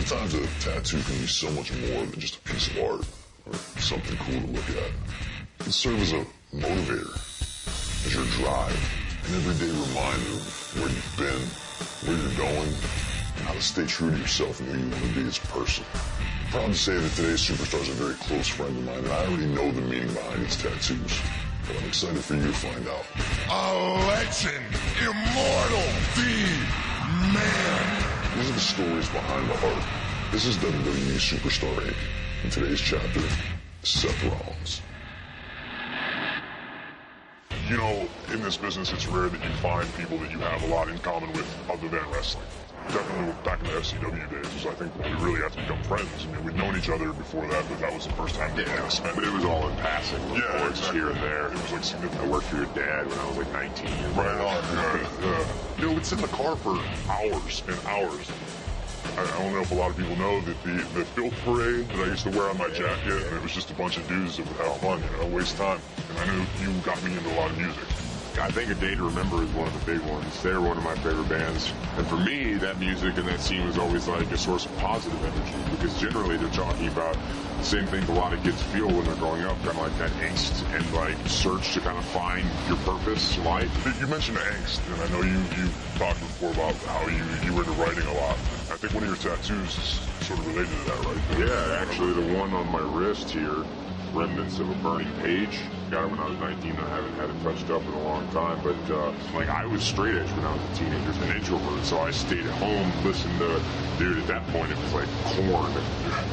Sometimes a tattoo can be so much more than just a piece of art or something cool to look at. It can serve as a motivator, as your drive, an everyday reminder of where you've been, where you're going, and how to stay true to yourself and who you want to be as a person. I'm proud to say that today's superstar is a very close friend of mine, and I already know the meaning behind these tattoos. But I'm excited for you to find out. A legend, immortal, the man. These are the stories behind the art. This is WWE Superstar Inc. In today's chapter, Seth Rollins. You know, in this business, it's rare that you find people that you have a lot in common with other than wrestling. Definitely back in the FCW days was, I think, when we really had to become friends. I mean, we'd known each other before that, but that was the first time we spent. But it was all in passing. Yeah, exactly. Here and there. It was like significant. I worked for your dad when I was like 19 years old. Right on, yeah. You know, we'd sit in the car for hours and hours. I don't know if a lot of people know that the filth parade that I used to wear on my jacket, and it was just a bunch of dudes that would have fun, you know, waste time. And I knew you got me into a lot of music. I think A Day to Remember is one of the big ones. They're one of my favorite bands. And for me, that music and that scene was always like a source of positive energy, because generally they're talking about the same things a lot of kids feel when they're growing up, kind of like that angst and like search to kind of find your purpose in life. You mentioned angst, and I know you talked before about how you were into writing a lot. I think one of your tattoos is sort of related to that, right? Yeah, actually the one on my wrist here, remnants of a burning page. Got it when I was 19. I haven't had it touched up in a long time, but like I was straight edge when I was a teenager, an introvert, so I stayed at home, listened to, dude, at that point it was like Korn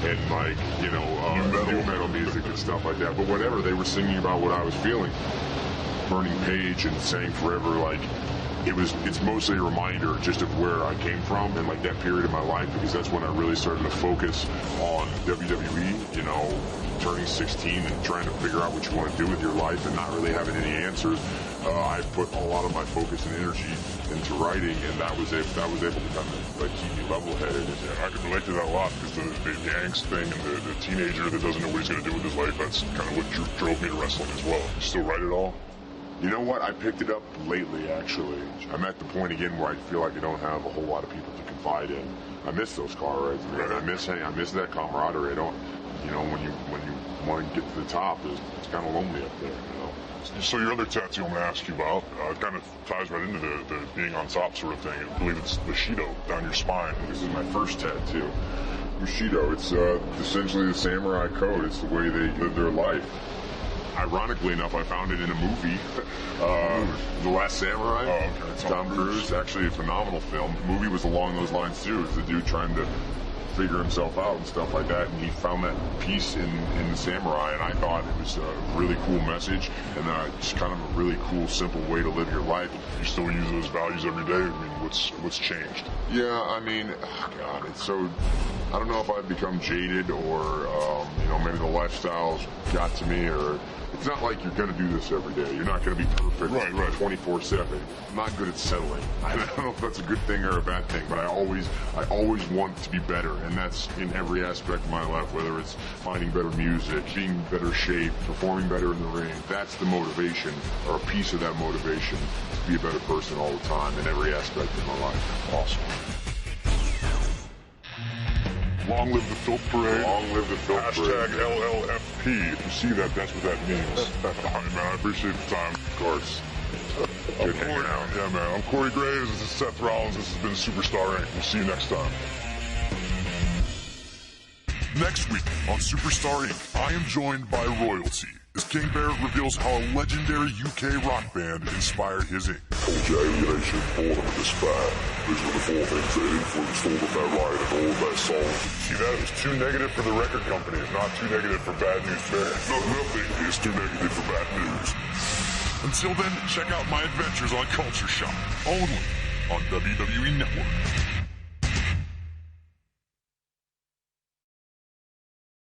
and like, you know, new metal music and stuff like that, but whatever, they were singing about what I was feeling. Burning Page and Sang Forever, like, it's mostly a reminder just of where I came from and like that period of my life, because that's when I really started to focus on WWE, you know, turning 16 and trying to figure out what you want to do with your life and not really having any answers. I put a lot of my focus and energy into writing, and that was able to kind of like keep me level-headed. Yeah, I can relate to that a lot, because the angst thing and the teenager that doesn't know what he's going to do with his life, that's kind of what drove me to wrestling as well. You still write it all? You know what? I picked it up lately, actually. I'm at the point again where I feel like I don't have a whole lot of people to confide in. I miss those car rides, man. I miss that camaraderie. I don't, you know, when you want to get to the top, it's kind of lonely up there, you know. So your other tattoo I'm going to ask you about kind of ties right into the being on top sort of thing. I believe it's Bushido down your spine. This is my first tattoo. Bushido, it's essentially the samurai code. It's the way they live their life. Ironically enough, I found it in a movie, The Last Samurai. Oh, okay. Tom Cruise, actually a phenomenal film. The movie was along those lines too. It was the dude trying to figure himself out and stuff like that, and he found that piece in the samurai, and I thought it was a really cool message, and just kind of a really cool, simple way to live your life. You still use those values every day? I mean, what's changed? Yeah, I mean, God, it's so, I don't know if I've become jaded or, you know, maybe the lifestyle's got to me, or it's not like you're going to do this every day. You're not going to be perfect 24/7. I'm not good at settling. I don't know if that's a good thing or a bad thing, but I always want to be better, and that's in every aspect of my life, whether it's finding better music, being in better shape, performing better in the ring. That's the motivation, or a piece of that motivation, to be a better person all the time in every aspect of my life. Awesome. Long live the filth parade. Long live the filth parade. Hashtag LLFP. If you see that, that's what that means. All right, man, I appreciate the time. Of course. Good hanging out. Yeah, man. I'm Corey Graves. This is Seth Rollins. This has been Superstar Inc. We'll see you next time. Next week on Superstar Inc., I am joined by royalty, as King Barrett reveals how a legendary UK rock band inspired his ink. Nation, born with this bad. These were the 4 things that influenced all of that riot and all of that song. See that? It's too negative for the record company. It's not too negative for Bad News Bears. No, nothing is too negative for bad news. Until then, check out my adventures on Culture Shock, only on WWE Network.